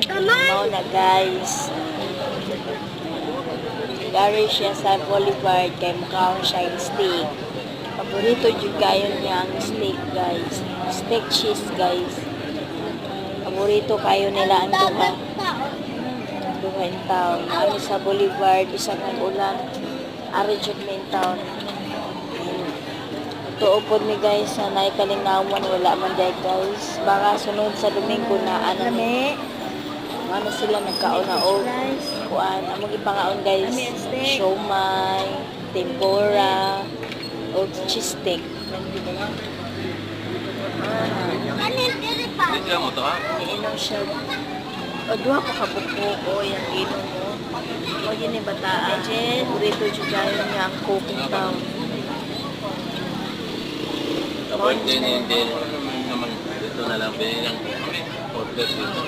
Mao na guys. Dari siya sa Boulevard kay mukhaon siya yung steak. Paborito jud kayo niya ang steak guys. Steak cheese guys. Paborito kayo nila ang duha. Duha in town. Ano sa Boulevard, isang nag-ulan. Ari jud main town. Tuupod mi guys na naikalingnawan wala man day guys. Baka sunod sa Domingo na ano ni. Ano sila nagkaon na og kuan among ipangaon guys, siomai, tempura, o cheese steak. Iinom siya. O duha ko kabuko ko yung inom mo. O yun yung bataan. Burrito jugayon nga ang cooking town. Tapos din naman dito na lang binigyan kami order dito.